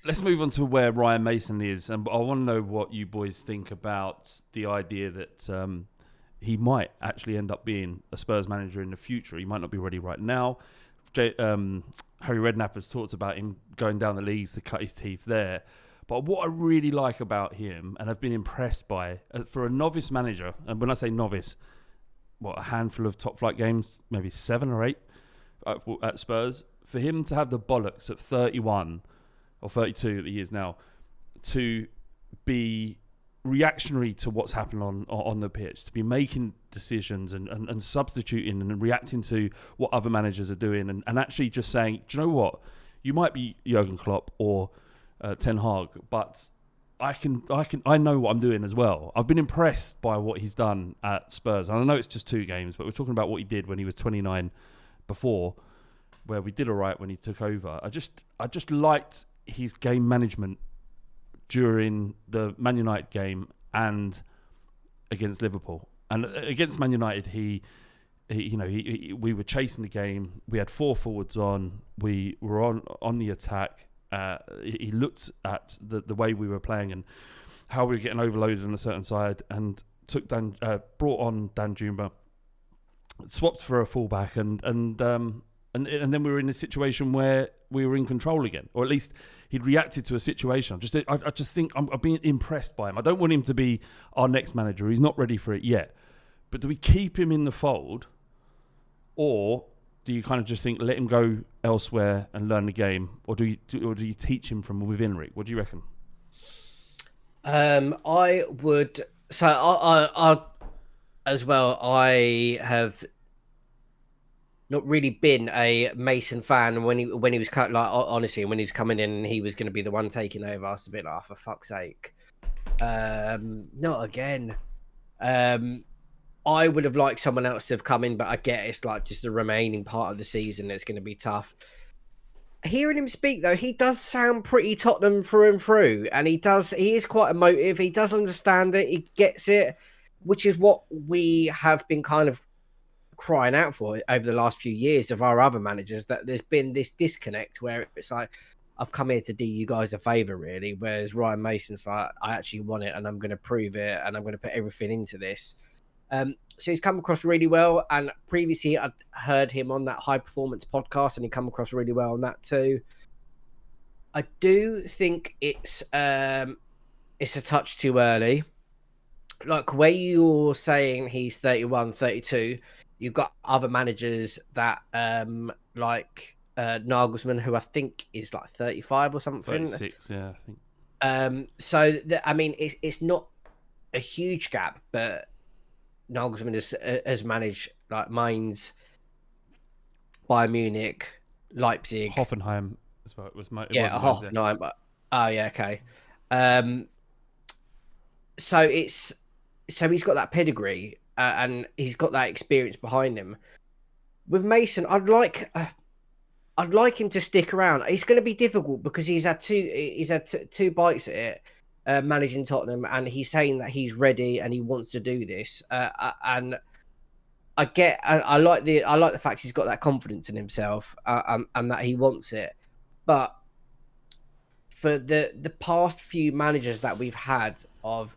let's move on to where Ryan Mason is, and I want to know what you boys think about the idea that he might actually end up being a Spurs manager in the future. He might not be ready right now. Harry Redknapp has talked about him going down the leagues to cut his teeth there. But what I really like about him, and I've been impressed by, for a novice manager, and when I say novice, a handful of top-flight games, maybe 7 or 8 at Spurs, for him to have the bollocks at 31 or 32 that he is now, to be reactionary to what's happening on the pitch, to be making decisions and substituting and reacting to what other managers are doing, and actually just saying, do you know what? You might be Jurgen Klopp or Ten Hag, but I know what I'm doing as well. I've been impressed by what he's done at Spurs. And I know it's just 2 games, but we're talking about what he did when he was 29 before, where we did all right when he took over. I just liked his game management during the Man United game and against Liverpool. And against Man United, we were chasing the game. We had 4 forwards on. We were on the attack. He looked at the way we were playing and how we were getting overloaded on a certain side, and brought on Dan Juma, swapped for a fullback, and then we were in this situation where we were in control again, or at least he'd reacted to a situation. I just think I'm being impressed by him. I don't want him to be our next manager. He's not ready for it yet. But do we keep him in the fold, or do you kind of just think let him go elsewhere and learn the game, or do you teach him from within, Rick? What do you reckon? I would. So I as well. I have not really been a Mason fan when he was honestly, when he was coming in and he was going to be the one taking over. I was a bit like, oh, for fuck's sake, not again. I would have liked someone else to have come in, but I get it's like just the remaining part of the season that's going to be tough. Hearing him speak, though, he does sound pretty Tottenham through and through, and he is quite emotive. He does understand it. He gets it, which is what we have been kind of crying out for over the last few years of our other managers, that there's been this disconnect where it's like, I've come here to do you guys a favour, really, whereas Ryan Mason's like, I actually want it and I'm going to prove it and I'm going to put everything into this. So he's come across really well, and previously I'd heard him on that High Performance podcast, and he come across really well on that too. I do think it's a touch too early. Like where you're saying he's 31, 32, you've got other managers that like Nagelsmann, who I think is like 35 or something. 36, yeah, I think. So I mean, it's not a huge gap, but Nagelsmann has managed like Mainz, Bayern Munich, Leipzig, Hoffenheim as well. Hoffenheim. But, oh yeah, okay. So he's got that pedigree and he's got that experience behind him. With Mason, I'd like him to stick around. It's going to be difficult because he's had two bites at it. Managing Tottenham, and he's saying that he's ready and he wants to do this, and I like the fact he's got that confidence in himself, and that he wants it. But for the past few managers that we've had of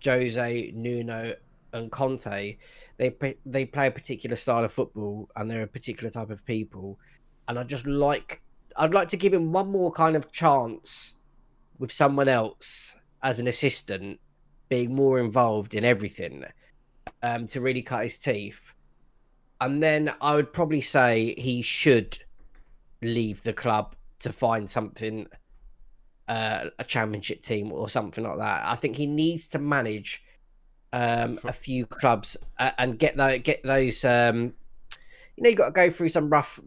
Jose, Nuno, and Conte, they play a particular style of football and they're a particular type of people, and I'd like to give him one more kind of chance with someone else as an assistant, being more involved in everything, to really cut his teeth. And then I would probably say he should leave the club to find something, a championship team or something like that. I think he needs to manage a few clubs and get those. You got to go through some rough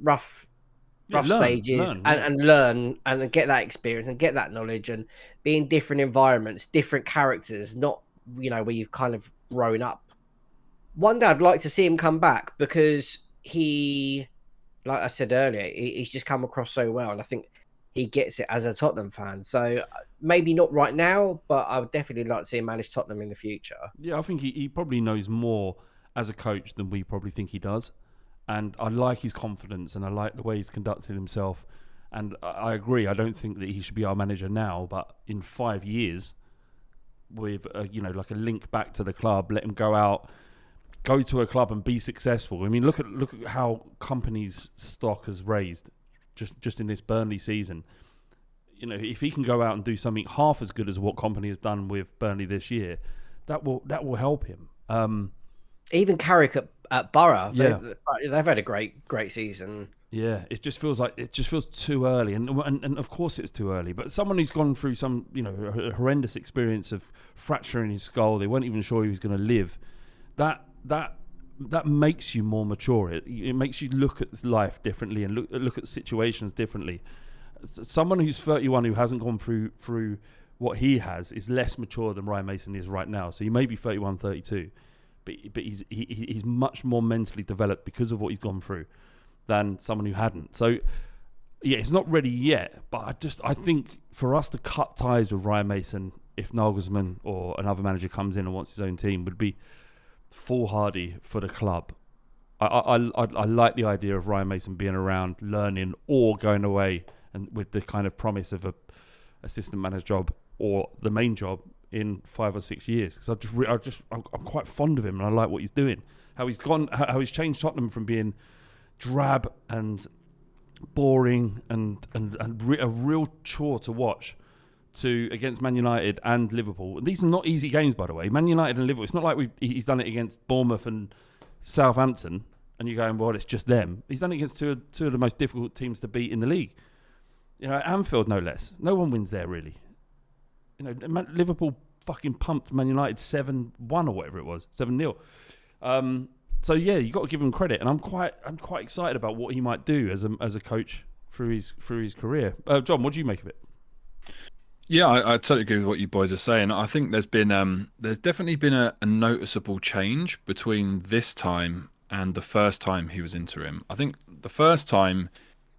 stages and learn and get that experience and get that knowledge and be in different environments, different characters, not where you've kind of grown up. One day I'd like to see him come back because he, like I said earlier, he's just come across so well, and I think he gets it as a Tottenham fan. So maybe not right now, but I would definitely like to see him manage Tottenham in the future. Yeah, I think he probably knows more as a coach than we probably think he does. And I like his confidence, and I like the way he's conducted himself. And I agree. I don't think that he should be our manager now, but in 5 years, with like a link back to the club, let him go to a club and be successful. I mean, look at how Company's stock has raised just in this Burnley season. If he can go out and do something half as good as what Company has done with Burnley this year, that will help him. Even Carrick at Borough, yeah, they've had a great season. Yeah, it just feels too early, and of course it's too early. But someone who's gone through some a horrendous experience of fracturing his skull, they weren't even sure he was going to live. That makes you more mature. It makes you look at life differently and look at situations differently. Someone who's 31 who hasn't gone through what he has is less mature than Ryan Mason is right now. So he may be 31, 32, but he's much more mentally developed because of what he's gone through than someone who hadn't. So yeah, it's not ready yet, but I think for us to cut ties with Ryan Mason, if Nagelsmann or another manager comes in and wants his own team, would be foolhardy for the club. I like the idea of Ryan Mason being around, learning, or going away, and with the kind of promise of a assistant manager job or the main job in 5 or 6 years. Because I'm quite fond of him, and I like what he's doing. How he's changed Tottenham from being drab and boring and a real chore to watch to against Man United and Liverpool. These are not easy games, by the way. Man United and Liverpool. It's not like he's done it against Bournemouth and Southampton, and you're going, well, it's just them. He's done it against two of the most difficult teams to beat in the league. Anfield, no less. No one wins there, really. Liverpool fucking pumped Man United 7-1 or whatever it was, 7-0. So yeah, you got to give him credit, and I'm quite excited about what he might do as a coach through his career. John, what do you make of it? Yeah, I totally agree with what you boys are saying. I think there's definitely been a noticeable change between this time and the first time he was interim. I think the first time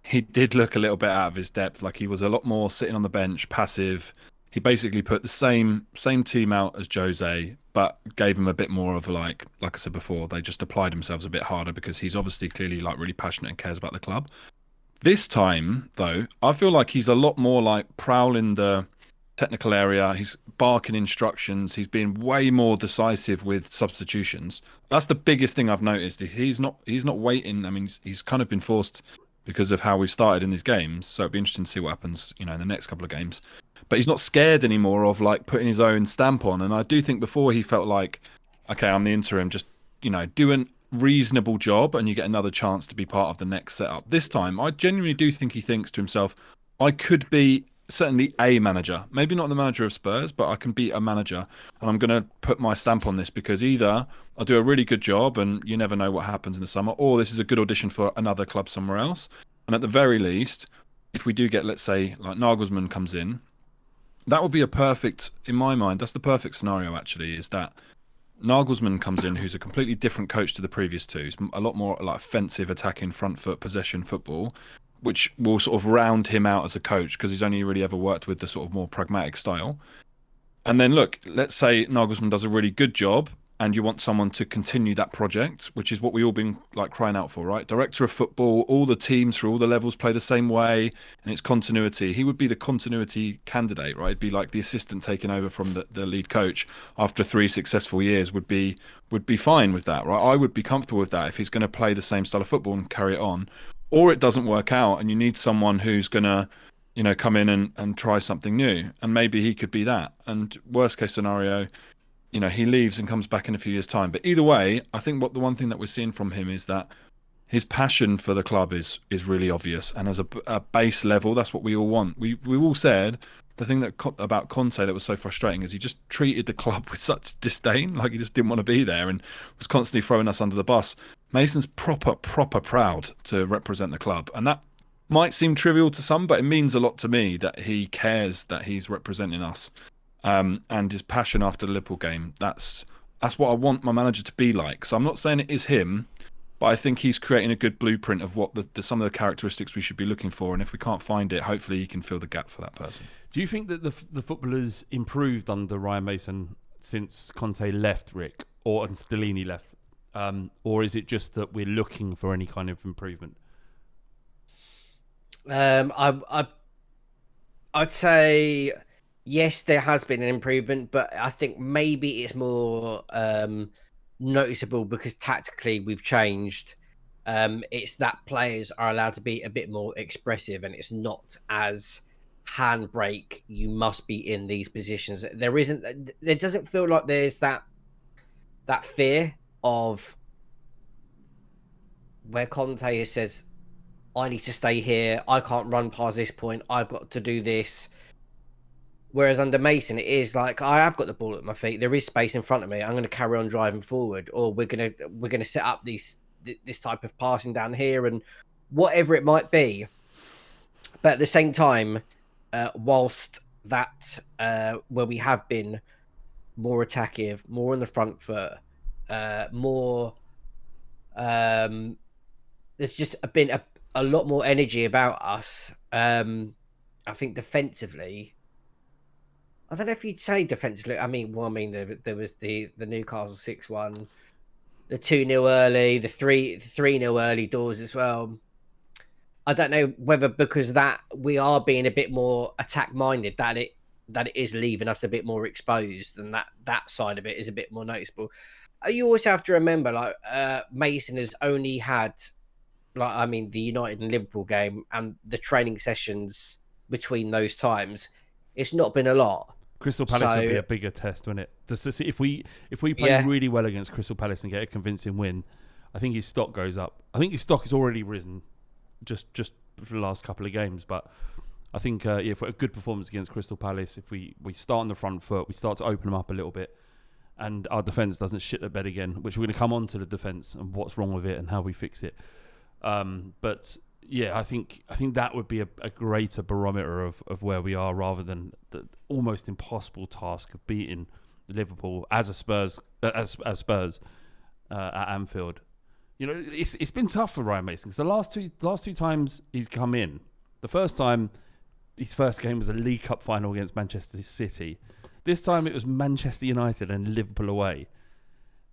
he did look a little bit out of his depth, like he was a lot more sitting on the bench, passive. He basically put the same team out as Jose, but gave him a bit more of like I said before, they just applied themselves a bit harder because he's obviously clearly like really passionate and cares about the club. This time, though, I feel like he's a lot more like prowling the technical area. He's barking instructions. He's being way more decisive with substitutions. That's the biggest thing I've noticed. He's not waiting. I mean, he's kind of been forced because of how we started in these games. So it'd be interesting to see what happens, in the next couple of games. But he's not scared anymore of like putting his own stamp on. And I do think before he felt like, okay, I'm the interim, just, do a reasonable job and you get another chance to be part of the next setup. This time, I genuinely do think he thinks to himself, I could be certainly a manager, maybe not the manager of Spurs, but I can be a manager, and I'm going to put my stamp on this because either I'll do a really good job and you never know what happens in the summer, or this is a good audition for another club somewhere else. And at the very least, if we do get, let's say, like Nagelsmann comes in, that would be in my mind, that's the perfect scenario actually, is that Nagelsmann comes in, who's a completely different coach to the previous two. He's a lot more like offensive, attacking, front foot, possession football, which will sort of round him out as a coach because he's only really ever worked with the sort of more pragmatic style. And then look, let's say Nagelsmann does a really good job and you want someone to continue that project, which is what we all been like crying out for, right? Director of football, all the teams through all the levels play the same way and it's continuity. He would be the continuity candidate, right? It'd be like the assistant taking over from the lead coach after 3 successful years would be fine with that, right? I would be comfortable with that if he's going to play the same style of football and carry it on. Or it doesn't work out and you need someone who's going to, come in and try something new. And maybe he could be that. And worst case scenario, he leaves and comes back in a few years' time. But either way, I think the one thing that we're seeing from him is that his passion for the club is really obvious. And as a base level, that's what we all want. We all said the thing about Conte that was so frustrating is he just treated the club with such disdain, like he just didn't want to be there and was constantly throwing us under the bus. Mason's proper proud to represent the club. And that might seem trivial to some, but it means a lot to me that he cares that he's representing us. And his passion after the Liverpool game, that's what I want my manager to be like. So I'm not saying it is him, but I think he's creating a good blueprint of what some of the characteristics we should be looking for. And if we can't find it, hopefully he can fill the gap for that person. Do you think that the footballers improved under Ryan Mason since Conte left, Rick, or Stellini left? Or is it just that we're looking for any kind of improvement? I I'd say yes, there has been an improvement, but I think maybe it's more noticeable because tactically we've changed. It's that players are allowed to be a bit more expressive, and it's not as handbrake. You must be in these positions. There isn't. There doesn't feel like there's that fear of where Conte says, "I need to stay here. I can't run past this point. I've got to do this." Whereas under Mason, it is like I have got the ball at my feet. There is space in front of me. I'm going to carry on driving forward, or we're gonna set up this type of passing down here and whatever it might be. But at the same time, whilst that where we have been more attacking, more on the front foot, more there's just been a lot more energy about us. I think defensively. I don't know if you'd say defensively. There was the Newcastle 6-1, the 2-0 early, the 3-0 early doors as well. I don't know whether because that we are being a bit more attack minded that it is leaving us a bit more exposed, and that side of it is a bit more noticeable. You also have to remember, like Mason has only had, the United and Liverpool game and the training sessions between those times. It's not been a lot. Crystal Palace would be a bigger test, wouldn't it? Just to see if we play really well against Crystal Palace and get a convincing win, I think his stock goes up. I think his stock has already risen just for the last couple of games, but I think if a good performance against Crystal Palace, if we start on the front foot, we start to open them up a little bit, and our defence doesn't shit the bed again, which we're going to come on to the defence and what's wrong with it and how we fix it. But yeah, I think that would be a greater barometer of where we are, rather than the almost impossible task of beating Liverpool as Spurs at Anfield. You know, it's been tough for Ryan Mason because the last two times he's come in, the first time his first game was a League Cup final against Manchester City. This time it was Manchester United and Liverpool away,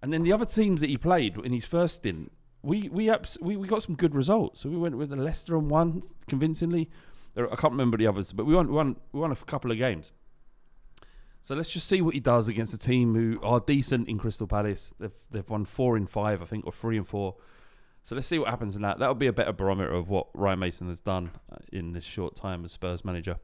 and then the other teams that he played in his first stint. We got some good results. So we went with the Leicester and won convincingly. I can't remember the others, but we won a couple of games. So let's just see what he does against a team who are decent in Crystal Palace. They've won 4 in 5, I think, or 3 in 4. So let's see what happens in that. That'll be a better barometer of what Ryan Mason has done in this short time as Spurs manager.